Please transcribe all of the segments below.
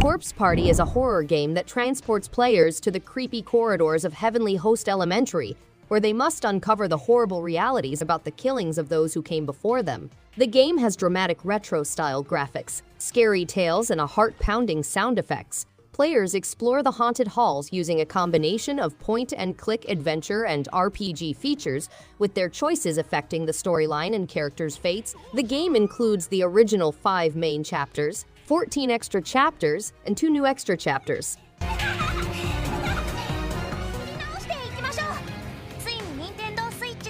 Corpse Party is a horror game that transports players to the creepy corridors of Heavenly Host Elementary, where they must uncover the horrible realities about the killings of those who came before them. The game has dramatic retro-style graphics, scary tales, and a heart-pounding sound effects. Players explore the haunted halls using a combination of point-and-click adventure and RPG features, with their choices affecting the storyline and characters' fates. The game includes the original 5 main chapters, 14 extra chapters, and 2 new extra chapters.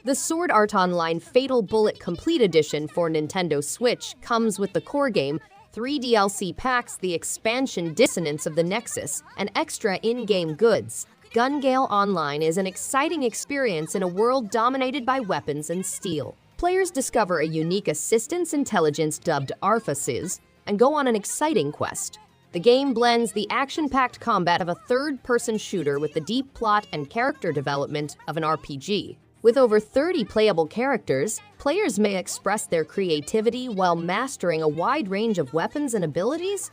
The Sword Art Online Fatal Bullet Complete Edition for Nintendo Switch comes with the core game, 3 DLC packs, the expansion Dissonance of the Nexus, and extra in-game goods. Gun Gale Online is an exciting experience in a world dominated by weapons and steel. Players discover a unique assistance intelligence dubbed Arphasis and go on an exciting quest. The game blends the action-packed combat of a third-person shooter with the deep plot and character development of an RPG. With over 30 playable characters, players may express their creativity while mastering a wide range of weapons and abilities.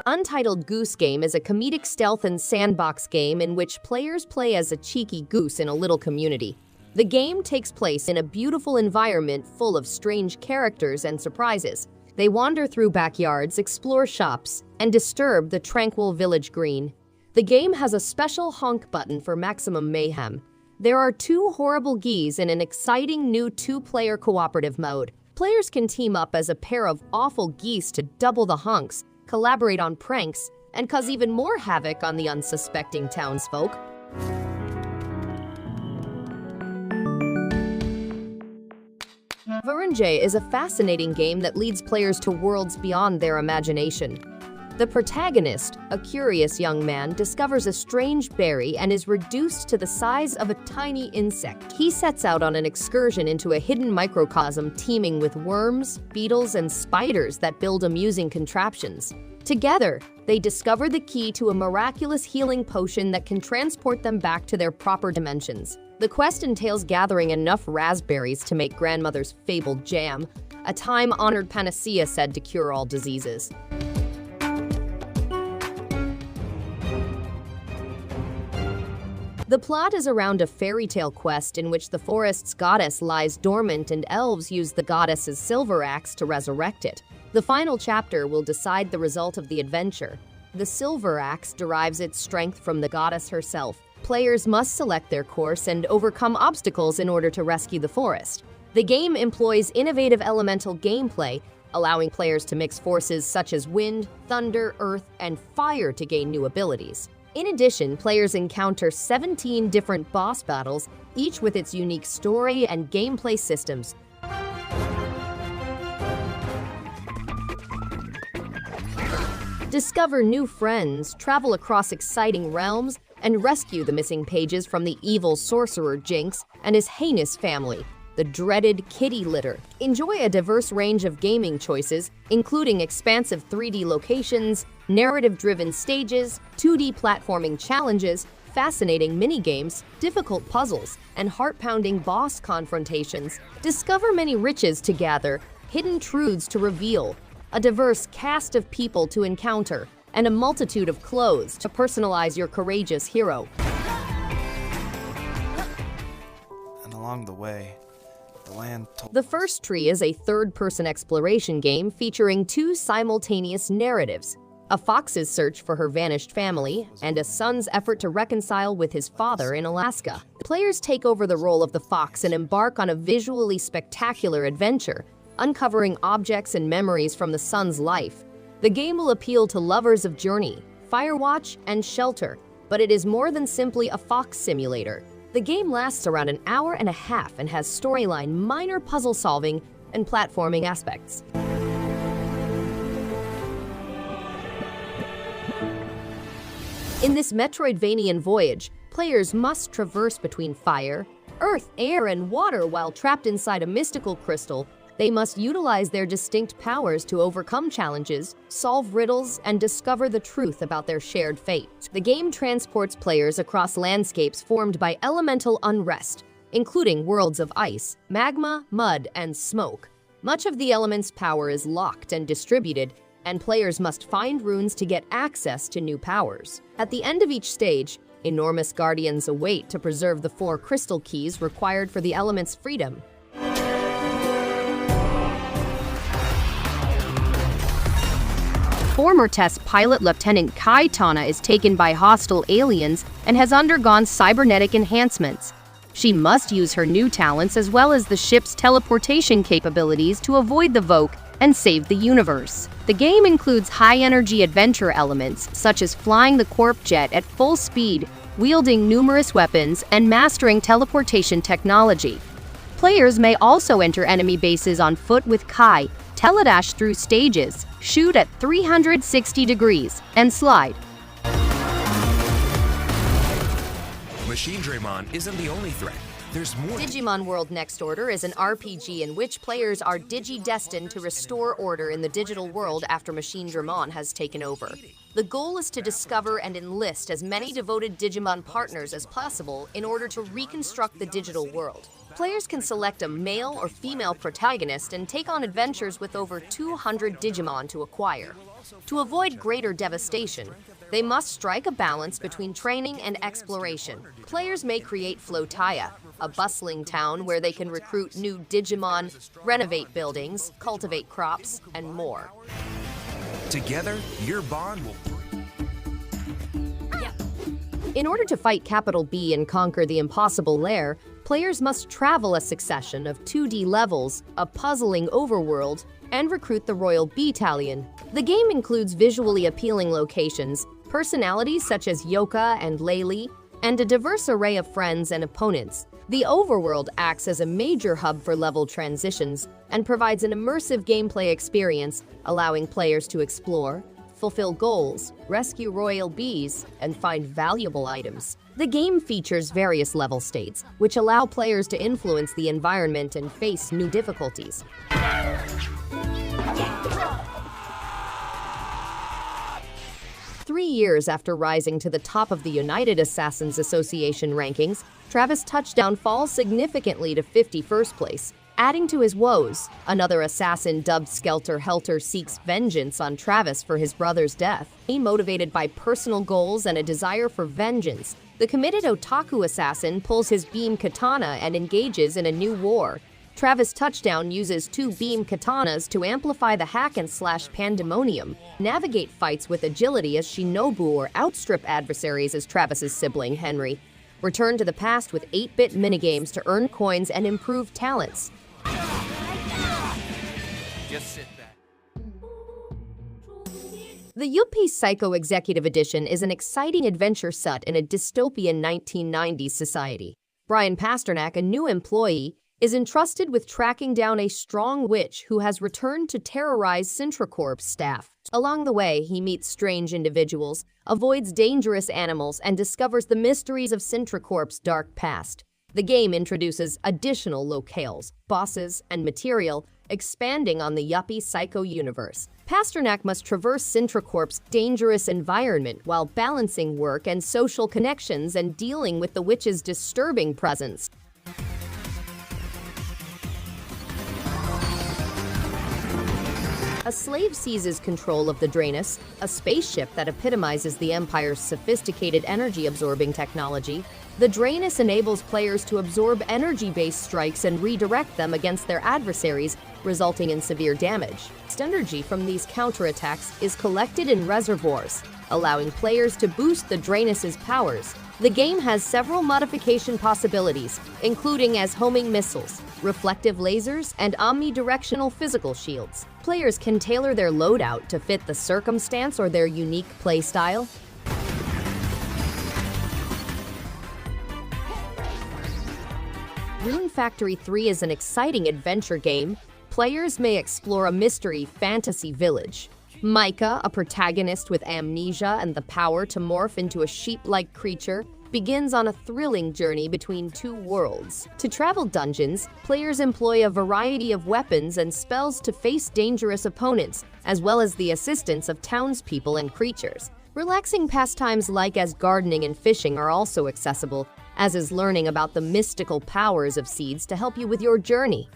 Untitled Goose Game is a comedic stealth and sandbox game in which players play as a cheeky goose in a little community. The game takes place in a beautiful environment full of strange characters and surprises. They wander through backyards, explore shops, and disturb the tranquil village green. The game has a special honk button for maximum mayhem. There are 2 horrible geese in an exciting new 2-player cooperative mode. Players can team up as a pair of awful geese to double the honks, collaborate on pranks, and cause even more havoc on the unsuspecting townsfolk. Varenje is a fascinating game that leads players to worlds beyond their imagination. The protagonist, a curious young man, discovers a strange berry and is reduced to the size of a tiny insect. He sets out on an excursion into a hidden microcosm teeming with worms, beetles, and spiders that build amusing contraptions. Together, they discover the key to a miraculous healing potion that can transport them back to their proper dimensions. The quest entails gathering enough raspberries to make grandmother's fabled jam, a time-honored panacea said to cure all diseases. The plot is around a fairy tale quest in which the forest's goddess lies dormant and elves use the goddess's silver axe to resurrect it. The final chapter will decide the result of the adventure. The silver axe derives its strength from the goddess herself. Players must select their course and overcome obstacles in order to rescue the forest. The game employs innovative elemental gameplay, allowing players to mix forces such as wind, thunder, earth, and fire to gain new abilities. In addition, players encounter 17 different boss battles, each with its unique story and gameplay systems. Discover new friends, travel across exciting realms, and rescue the missing pages from the evil sorcerer Jinx and his heinous family, the dreaded kitty litter. Enjoy a diverse range of gaming choices, including expansive 3D locations, narrative-driven stages, 2D platforming challenges, fascinating mini-games, difficult puzzles, and heart-pounding boss confrontations. Discover many riches to gather, hidden truths to reveal, a diverse cast of people to encounter, and a multitude of clothes to personalize your courageous hero. And along the way, the land told The First Tree is a third-person exploration game featuring 2 simultaneous narratives: a fox's search for her vanished family and a son's effort to reconcile with his father in Alaska. Players take over the role of the fox and embark on a visually spectacular adventure, uncovering objects and memories from the son's life. The game will appeal to lovers of Journey, Firewatch, and Shelter, but it is more than simply a fox simulator. The game lasts around an hour and a half and has storyline, minor puzzle solving, and platforming aspects. In this Metroidvanian voyage, players must traverse between fire, earth, air, and water while trapped inside a mystical crystal. They must utilize their distinct powers to overcome challenges, solve riddles, and discover the truth about their shared fate. The game transports players across landscapes formed by elemental unrest, including worlds of ice, magma, mud, and smoke. Much of the element's power is locked and distributed, and players must find runes to get access to new powers. At the end of each stage, enormous guardians await to preserve the 4 crystal keys required for the element's freedom. Former test pilot Lieutenant Kai Tana is taken by hostile aliens and has undergone cybernetic enhancements. She must use her new talents as well as the ship's teleportation capabilities to avoid the Vogue and save the universe. The game includes high-energy adventure elements, such as flying the Corp jet at full speed, wielding numerous weapons, and mastering teleportation technology. Players may also enter enemy bases on foot with Kai, teledash through stages, shoot at 360 degrees, and slide. Machine Draymon isn't the only threat. There's more. Digimon World Next Order is an RPG in which players are digi-destined to restore order in the digital world after Machine Draymon has taken over. The goal is to discover and enlist as many devoted Digimon partners as possible in order to reconstruct the digital world. Players can select a male or female protagonist and take on adventures with over 200 Digimon to acquire. To avoid greater devastation, they must strike a balance between training and exploration. Players may create Flotaya, a bustling town where they can recruit new Digimon, renovate buildings, cultivate crops, and more. Together, your bond will... In order to fight Capital B and conquer the impossible Lair, players must travel a succession of 2D levels, a puzzling overworld, and recruit the Royal Battalion. The game includes visually appealing locations, personalities such as Yooka-Laylee, and a diverse array of friends and opponents. The overworld acts as a major hub for level transitions and provides an immersive gameplay experience, allowing players to explore, fulfill goals, rescue royal bees, and find valuable items. The game features various level states, which allow players to influence the environment and face new difficulties. 3 years after rising to the top of the United Assassins Association rankings, Travis' touchdown falls significantly to 51st place. Adding to his woes, another assassin dubbed Skelter Helter seeks vengeance on Travis for his brother's death. Motivated by personal goals and a desire for vengeance, the committed otaku assassin pulls his beam katana and engages in a new war. Travis Touchdown uses 2 beam katanas to amplify the hack-and-slash pandemonium, navigate fights with agility as Shinobu or outstrip adversaries as Travis's sibling, Henry. Return to the past with 8-bit minigames to earn coins and improve talents. Just sit back. The Yuppie Psycho Executive Edition is an exciting adventure set in a dystopian 1990s society. Brian Pasternak, a new employee, is entrusted with tracking down a strong witch who has returned to terrorize Sintracorp's staff. Along the way, he meets strange individuals, avoids dangerous animals, and discovers the mysteries of Sintracorp's dark past. The game introduces additional locales, bosses, and material, expanding on the Yuppie Psycho universe. Pasternak must traverse Sintracorp's dangerous environment while balancing work and social connections and dealing with the witch's disturbing presence. A slave seizes control of the DRAINUS, a spaceship that epitomizes the Empire's sophisticated energy-absorbing technology. The DRAINUS enables players to absorb energy-based strikes and redirect them against their adversaries, resulting in severe damage. Energy from these counterattacks is collected in reservoirs, allowing players to boost the DRAINUS's powers. The game has several modification possibilities, including as homing missiles, reflective lasers, and omnidirectional physical shields. Players can tailor their loadout to fit the circumstance or their unique playstyle. Rune Factory 3 is an exciting adventure game. Players may explore a mystery fantasy village. Micah, a protagonist with amnesia and the power to morph into a sheep-like creature, begins on a thrilling journey between 2 worlds. To travel dungeons, players employ a variety of weapons and spells to face dangerous opponents, as well as the assistance of townspeople and creatures. Relaxing pastimes like as gardening and fishing are also accessible, as is learning about the mystical powers of seeds to help you with your journey.